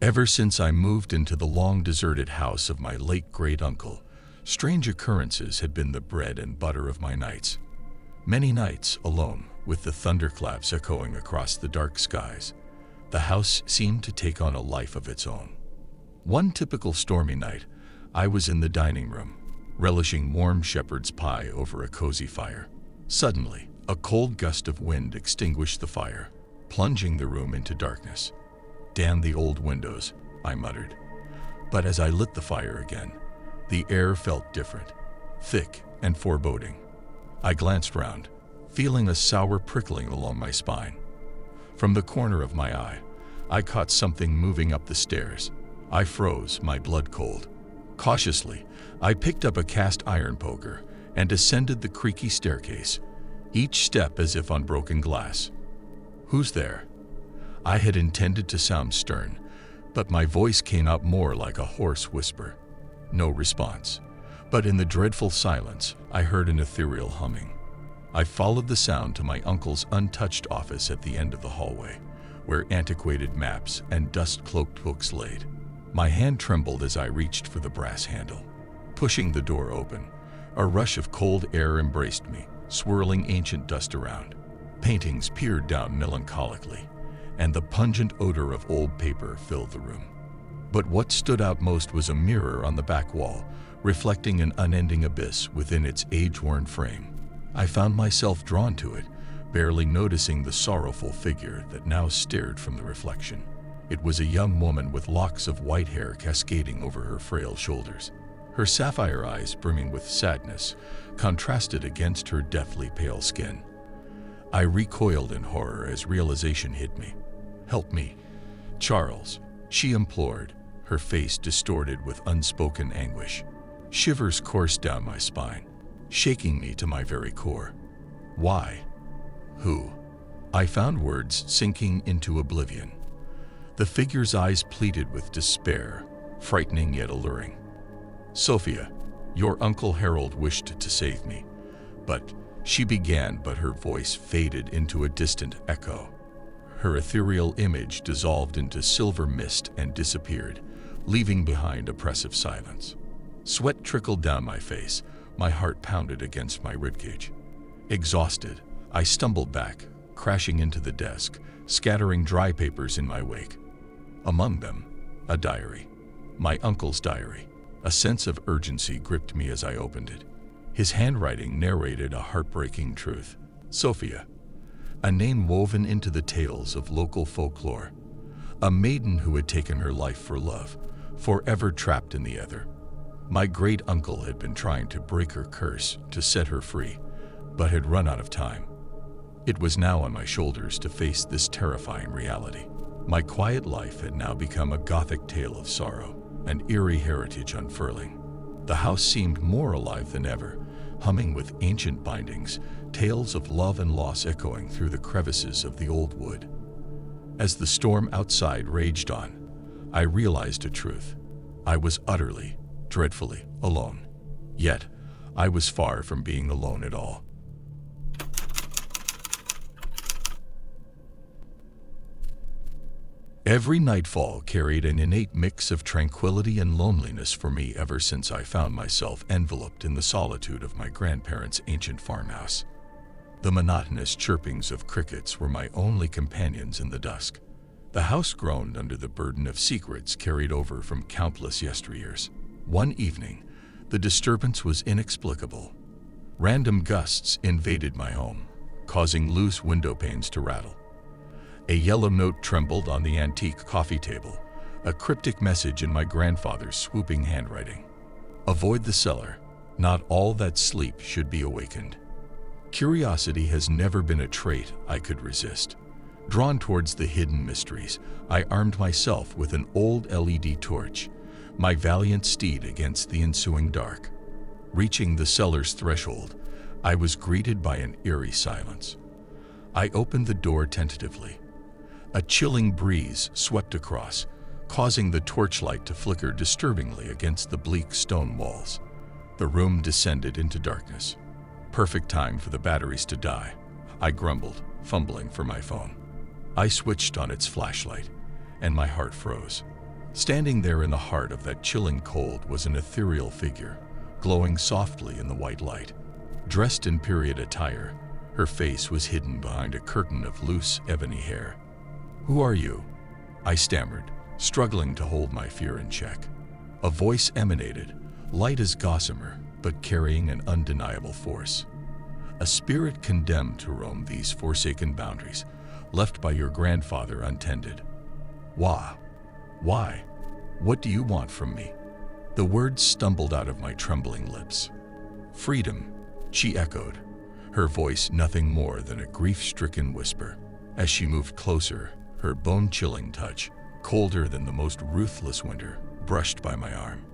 Ever since I moved into the long-deserted house of my late great-uncle, strange occurrences had been the bread and butter of my nights. Many nights, alone, with the thunderclaps echoing across the dark skies, the house seemed to take on a life of its own. One typical stormy night, I was in the dining room, relishing warm shepherd's pie over a cozy fire. Suddenly, a cold gust of wind extinguished the fire, plunging the room into darkness. "Damn the old windows," I muttered. But as I lit the fire again, the air felt different, thick and foreboding. I glanced round, feeling a sour prickling along my spine. From the corner of my eye, I caught something moving up the stairs. I froze, my blood cold. Cautiously, I picked up a cast iron poker and descended the creaky staircase, each step as if on broken glass. "Who's there?" I had intended to sound stern, but my voice came out more like a hoarse whisper. No response. But in the dreadful silence, I heard an ethereal humming. I followed the sound to my uncle's untouched office at the end of the hallway, where antiquated maps and dust-cloaked books laid. My hand trembled as I reached for the brass handle. Pushing the door open, a rush of cold air embraced me, swirling ancient dust around. Paintings peered down melancholically, and the pungent odor of old paper filled the room. But what stood out most was a mirror on the back wall, reflecting an unending abyss within its age-worn frame. I found myself drawn to it, barely noticing the sorrowful figure that now stared from the reflection. It was a young woman with locks of white hair cascading over her frail shoulders. Her sapphire eyes, brimming with sadness, contrasted against her deathly pale skin. I recoiled in horror as realization hit me. "Help me, Charles," she implored, her face distorted with unspoken anguish. Shivers coursed down my spine, shaking me to my very core. "Why? Who?" I found words sinking into oblivion. The figure's eyes pleaded with despair, frightening yet alluring. "Sophia, your Uncle Harold wished to save me, but," she began, but her voice faded into a distant echo. Her ethereal image dissolved into silver mist and disappeared, leaving behind oppressive silence. Sweat trickled down my face, my heart pounded against my ribcage. Exhausted, I stumbled back, crashing into the desk, scattering dry papers in my wake. Among them, a diary. My uncle's diary. A sense of urgency gripped me as I opened it. His handwriting narrated a heartbreaking truth. Sophia, a name woven into the tales of local folklore. A maiden who had taken her life for love, forever trapped in the ether. My great-uncle had been trying to break her curse to set her free, but had run out of time. It was now on my shoulders to face this terrifying reality. My quiet life had now become a gothic tale of sorrow, an eerie heritage unfurling. The house seemed more alive than ever, humming with ancient bindings, tales of love and loss echoing through the crevices of the old wood. As the storm outside raged on, I realized a truth. I was utterly, dreadfully alone. Yet, I was far from being alone at all. Every nightfall carried an innate mix of tranquility and loneliness for me ever since I found myself enveloped in the solitude of my grandparents' ancient farmhouse. The monotonous chirpings of crickets were my only companions in the dusk. The house groaned under the burden of secrets carried over from countless yesteryears. One evening, the disturbance was inexplicable. Random gusts invaded my home, causing loose window panes to rattle. A yellow note trembled on the antique coffee table, a cryptic message in my grandfather's swooping handwriting. Avoid the cellar. Not all that sleep should be awakened. Curiosity has never been a trait I could resist. Drawn towards the hidden mysteries, I armed myself with an old LED torch, my valiant steed against the ensuing dark. Reaching the cellar's threshold, I was greeted by an eerie silence. I opened the door tentatively. A chilling breeze swept across, causing the torchlight to flicker disturbingly against the bleak stone walls. The room descended into darkness. Perfect time for the batteries to die, I grumbled, fumbling for my phone. I switched on its flashlight, and my heart froze. Standing there in the heart of that chilling cold was an ethereal figure, glowing softly in the white light. Dressed in period attire, her face was hidden behind a curtain of loose, ebony hair. "Who are you?" I stammered, struggling to hold my fear in check. A voice emanated, light as gossamer, but carrying an undeniable force. "A spirit condemned to roam these forsaken boundaries, left by your grandfather untended." Why? Why? What do you want from me? The words stumbled out of my trembling lips. "Freedom," she echoed, her voice nothing more than a grief-stricken whisper. As she moved closer, her bone-chilling touch, colder than the most ruthless winter, brushed by my arm.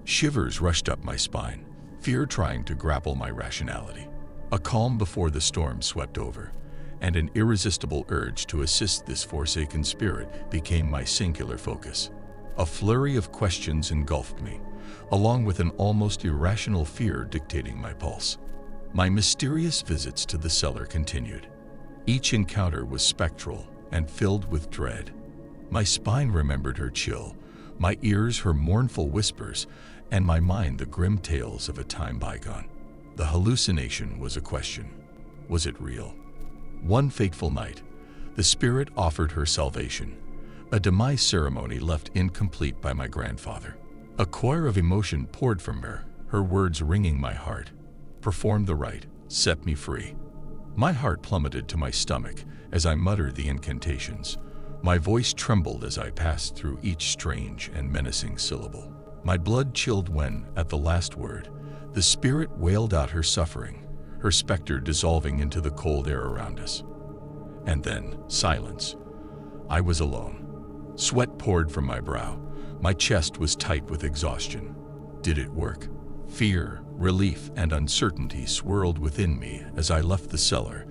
Shivers rushed up my spine, fear trying to grapple my rationality. A calm before the storm swept over, and an irresistible urge to assist this forsaken spirit became my singular focus. A flurry of questions engulfed me, along with an almost irrational fear dictating my pulse. My mysterious visits to the cellar continued. Each encounter was spectral and filled with dread. My spine remembered her chill, my ears her mournful whispers, and my mind the grim tales of a time bygone. The hallucination was a question. Was it real? One fateful night, the spirit offered her salvation, a demise ceremony left incomplete by my grandfather. A choir of emotion poured from her words ringing my heart. "Perform the rite, set me free." My heart plummeted to my stomach as I muttered the incantations. My voice trembled as I passed through each strange and menacing syllable. My blood chilled when, at the last word, the spirit wailed out her suffering, her specter dissolving into the cold air around us. And then, silence. I was alone. Sweat poured from my brow. My chest was tight with exhaustion. Did it work? Fear, relief, and uncertainty swirled within me as I left the cellar,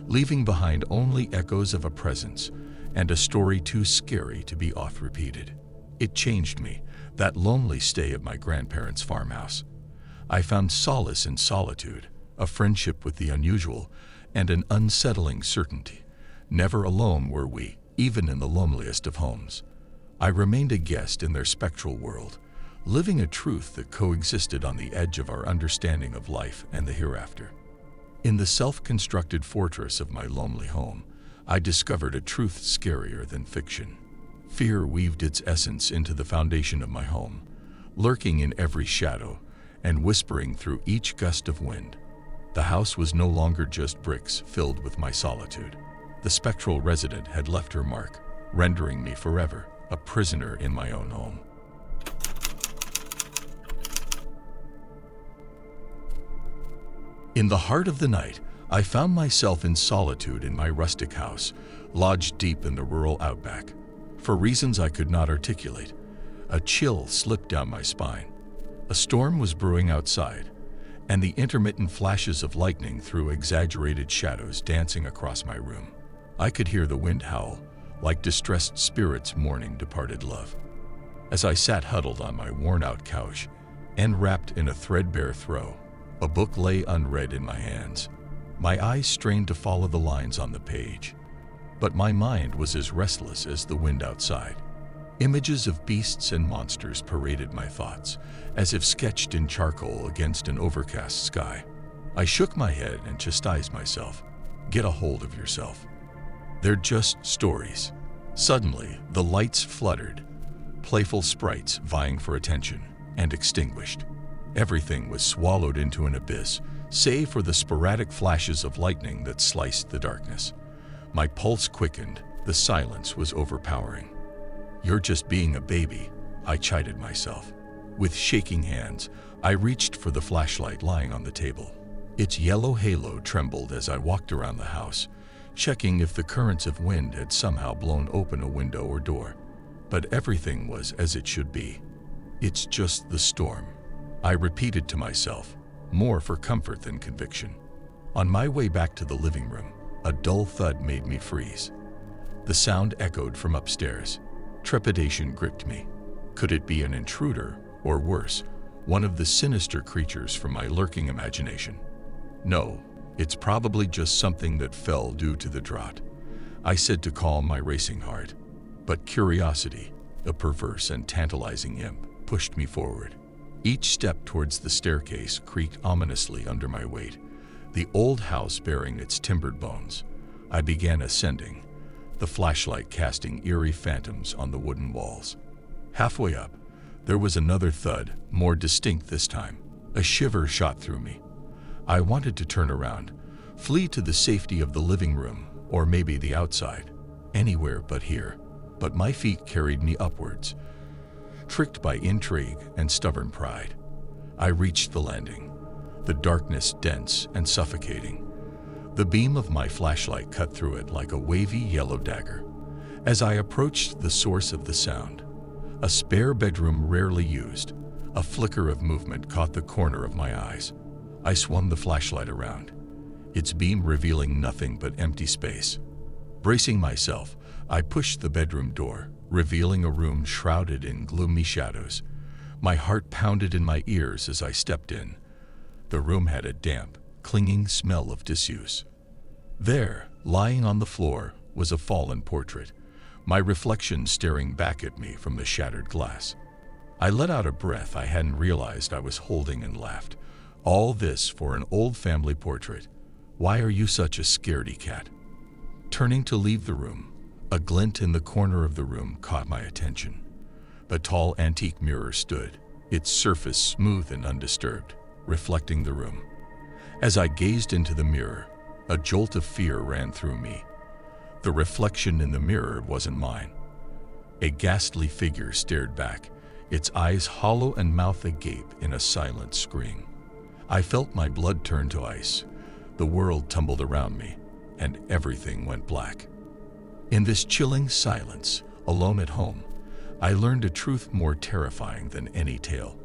leaving behind only echoes of a presence and a story too scary to be oft-repeated. It changed me, that lonely stay of my grandparents' farmhouse. I found solace in solitude, a friendship with the unusual, and an unsettling certainty. Never alone were we, even in the loneliest of homes. I remained a guest in their spectral world, living a truth that coexisted on the edge of our understanding of life and the hereafter. In the self-constructed fortress of my lonely home, I discovered a truth scarier than fiction. Fear weaved its essence into the foundation of my home, lurking in every shadow and whispering through each gust of wind. The house was no longer just bricks filled with my solitude. The spectral resident had left her mark, rendering me forever a prisoner in my own home. In the heart of the night, I found myself in solitude in my rustic house, lodged deep in the rural outback. For reasons I could not articulate, a chill slipped down my spine. A storm was brewing outside, and the intermittent flashes of lightning threw exaggerated shadows dancing across my room. I could hear the wind howl, like distressed spirits mourning departed love. As I sat huddled on my worn-out couch, and wrapped in a threadbare throw, a book lay unread in my hands. My eyes strained to follow the lines on the page, but my mind was as restless as the wind outside. Images of beasts and monsters paraded my thoughts, as if sketched in charcoal against an overcast sky. I shook my head and chastised myself. Get a hold of yourself. They're just stories. Suddenly, the lights fluttered, playful sprites vying for attention, and extinguished. Everything was swallowed into an abyss, save for the sporadic flashes of lightning that sliced the darkness. My pulse quickened, the silence was overpowering. You're just being a baby, I chided myself. With shaking hands, I reached for the flashlight lying on the table. Its yellow halo trembled as I walked around the house, checking if the currents of wind had somehow blown open a window or door. But everything was as it should be. It's just the storm, I repeated to myself, more for comfort than conviction. On my way back to the living room, a dull thud made me freeze. The sound echoed from upstairs. Trepidation gripped me. Could it be an intruder, or worse, one of the sinister creatures from my lurking imagination? No, it's probably just something that fell due to the drought, I said to calm my racing heart. But curiosity, A perverse and tantalizing imp pushed me forward. Each step towards the staircase creaked ominously under my weight, the old house bearing its timbered bones. I began ascending, the flashlight casting eerie phantoms on the wooden walls. Halfway up, there was another thud, more distinct this time. A shiver shot through me. I wanted to turn around, flee to the safety of the living room, or maybe the outside, anywhere but here. But my feet carried me upwards, tricked by intrigue and stubborn pride. I reached the landing, the darkness dense and suffocating. The beam of my flashlight cut through it like a wavy yellow dagger. As I approached the source of the sound, a spare bedroom rarely used, a flicker of movement caught the corner of my eyes. I swung the flashlight around, its beam revealing nothing but empty space. Bracing myself, I pushed the bedroom door, revealing a room shrouded in gloomy shadows. My heart pounded in my ears as I stepped in. The room had a damp, clinging smell of disuse. There, lying on the floor, was a fallen portrait, my reflection staring back at me from the shattered glass. I let out a breath I hadn't realized I was holding and laughed. All this for an old family portrait. Why are you such a scaredy cat? Turning to leave the room, a glint in the corner of the room caught my attention. A tall antique mirror stood, its surface smooth and undisturbed, reflecting the room. As I gazed into the mirror, a jolt of fear ran through me. The reflection in the mirror wasn't mine. A ghastly figure stared back, its eyes hollow and mouth agape in a silent scream. I felt my blood turn to ice. The world tumbled around me, and everything went black. In this chilling silence, alone at home, I learned a truth more terrifying than any tale.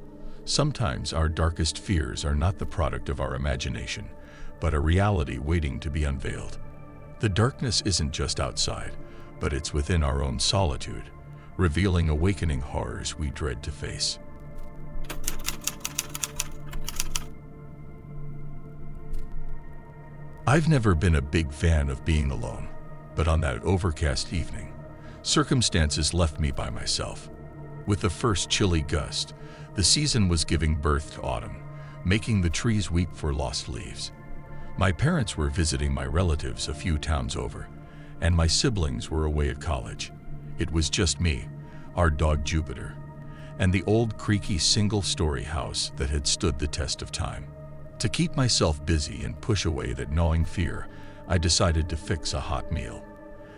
Sometimes our darkest fears are not the product of our imagination, but a reality waiting to be unveiled. The darkness isn't just outside, but it's within our own solitude, revealing awakening horrors we dread to face. I've never been a big fan of being alone, but on that overcast evening, circumstances left me by myself. With the first chilly gust, the season was giving birth to autumn, making the trees weep for lost leaves. My parents were visiting my relatives a few towns over, and my siblings were away at college. It was just me, our dog Jupiter, and the old creaky single-story house that had stood the test of time. To keep myself busy and push away that gnawing fear, I decided to fix a hot meal.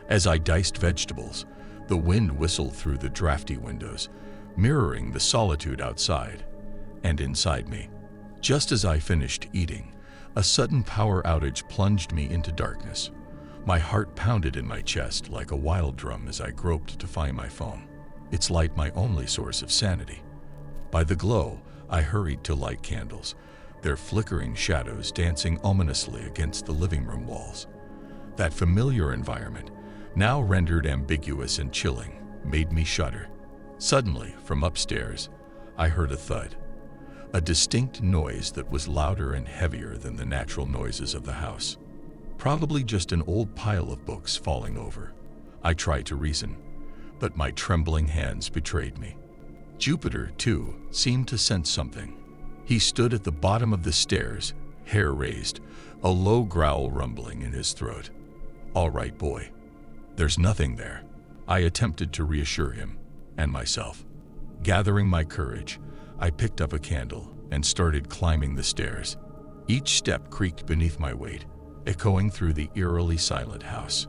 As I diced vegetables, the wind whistled through the drafty windows, mirroring the solitude outside and inside me. Just as I finished eating, a sudden power outage plunged me into darkness. My heart pounded in my chest like a wild drum as I groped to find my phone, its light my only source of sanity. By the glow, I hurried to light candles, their flickering shadows dancing ominously against the living room walls. That familiar environment, now rendered ambiguous and chilling, made me shudder. Suddenly, from upstairs, I heard a thud, a distinct noise that was louder and heavier than the natural noises of the house. Probably just an old pile of books falling over. I tried to reason, but my trembling hands betrayed me. Jupiter, too, seemed to sense something. He stood at the bottom of the stairs, hair raised, a low growl rumbling in his throat. "All right, boy. There's nothing there." I attempted to reassure him and myself. Gathering my courage, I picked up a candle and started climbing the stairs. Each step creaked beneath my weight, echoing through the eerily silent house.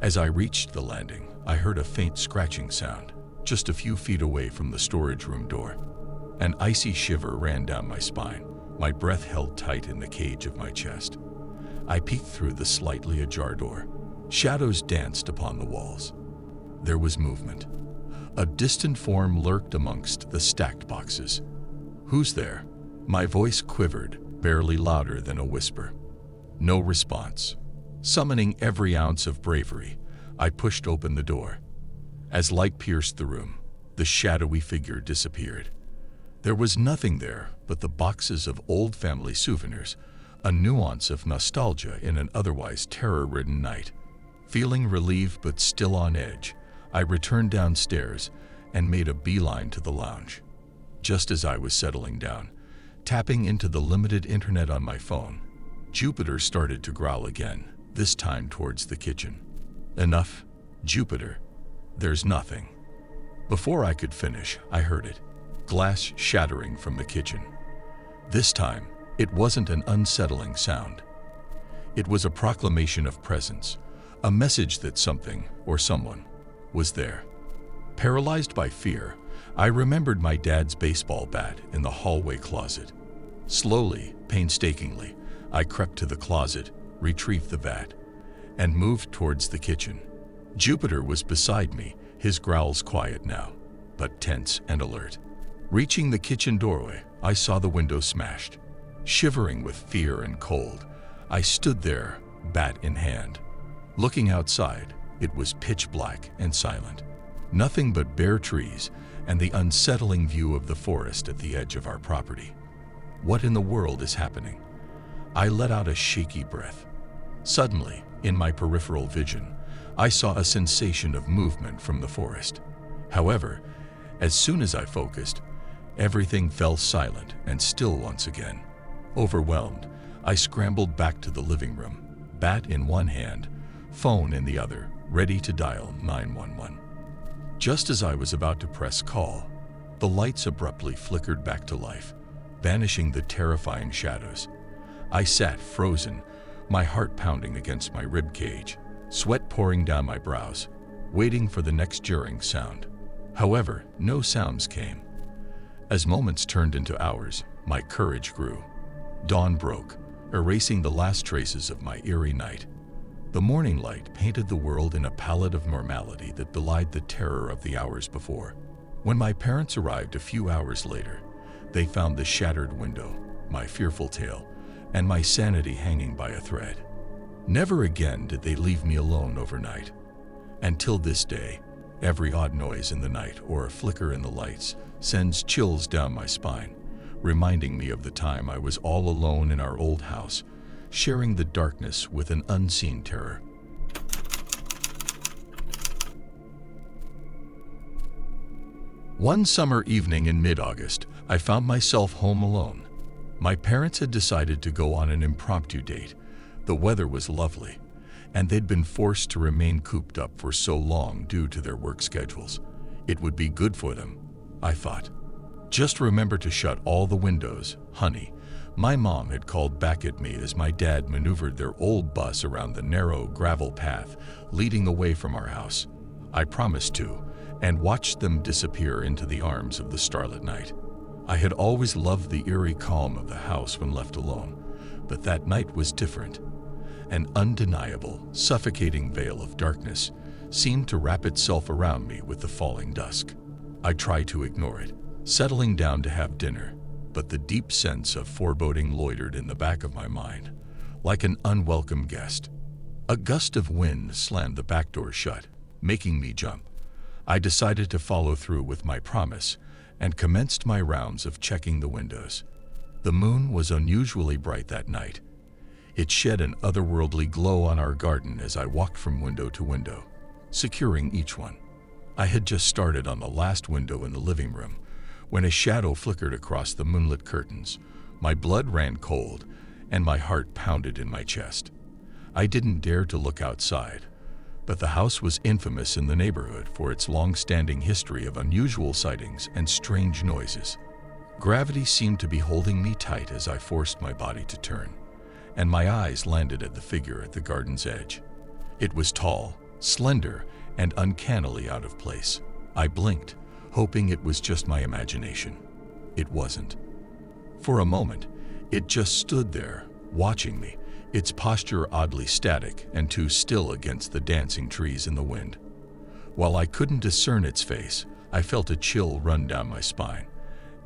As I reached the landing, I heard a faint scratching sound, just a few feet away from the storage room door. An icy shiver ran down my spine, my breath held tight in the cage of my chest. I peeked through the slightly ajar door. Shadows danced upon the walls. There was movement. A distant form lurked amongst the stacked boxes. "Who's there?" My voice quivered, barely louder than a whisper. No response. Summoning every ounce of bravery, I pushed open the door. As light pierced the room, the shadowy figure disappeared. There was nothing there but the boxes of old family souvenirs, a nuance of nostalgia in an otherwise terror-ridden night. Feeling relieved but still on edge, I returned downstairs and made a beeline to the lounge. Just as I was settling down, tapping into the limited internet on my phone, Jupiter started to growl again, this time towards the kitchen. "Enough, Jupiter. There's nothing." Before I could finish, I heard it, glass shattering from the kitchen. This time, it wasn't an unsettling sound. It was a proclamation of presence, a message that something, or someone, was there. Paralyzed by fear, I remembered my dad's baseball bat in the hallway closet. Slowly, painstakingly, I crept to the closet, retrieved the bat, and moved towards the kitchen. Jupiter was beside me, his growls quiet now, but tense and alert. Reaching the kitchen doorway, I saw the window smashed. Shivering with fear and cold, I stood there, bat in hand. Looking outside, it was pitch black and silent. Nothing but bare trees and the unsettling view of the forest at the edge of our property. What in the world is happening? I let out a shaky breath. Suddenly, in my peripheral vision, I saw a sensation of movement from the forest. However, as soon as I focused, everything fell silent and still once again. Overwhelmed, I scrambled back to the living room, bat in one hand, phone in the other, ready to dial 911. Just as I was about to press call, the lights abruptly flickered back to life, banishing the terrifying shadows. I sat frozen, my heart pounding against my rib cage, sweat pouring down my brows, waiting for the next jarring sound. However, no sounds came. As moments turned into hours, my courage grew. Dawn broke, erasing the last traces of my eerie night. The morning light painted the world in a palette of normality that belied the terror of the hours before. When my parents arrived a few hours later, they found the shattered window, my fearful tale, and my sanity hanging by a thread. Never again did they leave me alone overnight. Until this day, every odd noise in the night or a flicker in the lights sends chills down my spine, reminding me of the time I was all alone in our old house, sharing the darkness with an unseen terror. One summer evening in mid-August, I found myself home alone. My parents had decided to go on an impromptu date. The weather was lovely, and they'd been forced to remain cooped up for so long due to their work schedules. It would be good for them, I thought. "Just remember to shut all the windows, honey," my mom had called back at me as my dad maneuvered their old bus around the narrow gravel path leading away from our house. I promised to, and watched them disappear into the arms of the starlit night. I had always loved the eerie calm of the house when left alone, but that night was different. An undeniable, suffocating veil of darkness seemed to wrap itself around me with the falling dusk. I tried to ignore it, settling down to have dinner, but the deep sense of foreboding loitered in the back of my mind, like an unwelcome guest. A gust of wind slammed the back door shut, making me jump. I decided to follow through with my promise and commenced my rounds of checking the windows. The moon was unusually bright that night. It shed an otherworldly glow on our garden as I walked from window to window, securing each one. I had just started on the last window in the living room when a shadow flickered across the moonlit curtains. My blood ran cold and my heart pounded in my chest. I didn't dare to look outside, but the house was infamous in the neighborhood for its long-standing history of unusual sightings and strange noises. Gravity seemed to be holding me tight as I forced my body to turn, and my eyes landed at the figure at the garden's edge. It was tall, slender, and uncannily out of place. I blinked, hoping it was just my imagination. It wasn't. For a moment, it just stood there, watching me, its posture oddly static and too still against the dancing trees in the wind. While I couldn't discern its face, I felt a chill run down my spine,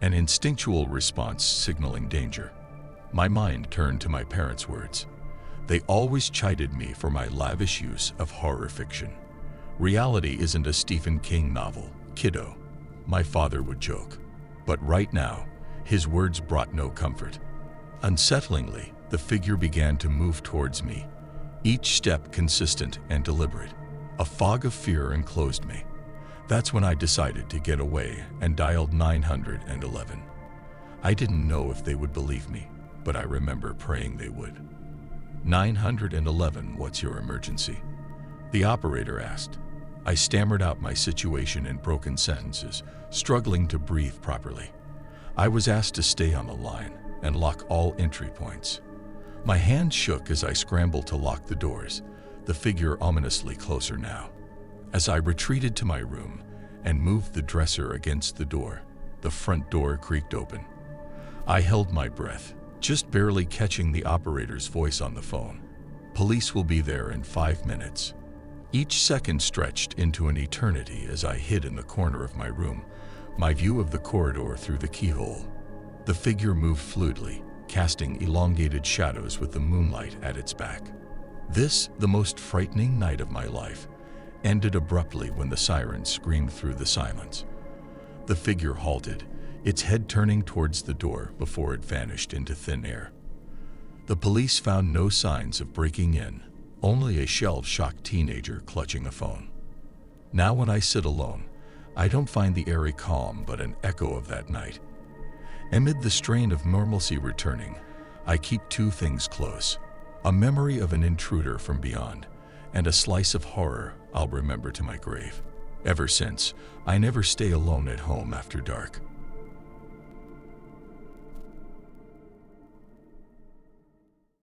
an instinctual response signaling danger. My mind turned to my parents' words. They always chided me for my lavish use of horror fiction. "Reality isn't a Stephen King novel, kiddo," my father would joke. But right now, his words brought no comfort. Unsettlingly, the figure began to move towards me, each step consistent and deliberate. A fog of fear enclosed me. That's when I decided to get away and dialed 911. I didn't know if they would believe me, but I remember praying they would. 911, what's your emergency? The operator asked. I stammered out my situation in broken sentences, struggling to breathe properly. I was asked to stay on the line and lock all entry points. My hand shook as I scrambled to lock the doors, the figure ominously closer now. As I retreated to my room and moved the dresser against the door, the front door creaked open. I held my breath, just barely catching the operator's voice on the phone. Police will be there in 5 minutes. Each second stretched into an eternity as I hid in the corner of my room, my view of the corridor through the keyhole. The figure moved fluidly, casting elongated shadows with the moonlight at its back. This, the most frightening night of my life, ended abruptly when the siren screamed through the silence. The figure halted, its head turning towards the door before it vanished into thin air. The police found no signs of breaking in, only a shell-shocked teenager clutching a phone. Now when I sit alone, I don't find the airy calm but an echo of that night. Amid the strain of normalcy returning, I keep two things close: a memory of an intruder from beyond, and a slice of horror I'll remember to my grave. Ever since, I never stay alone at home after dark.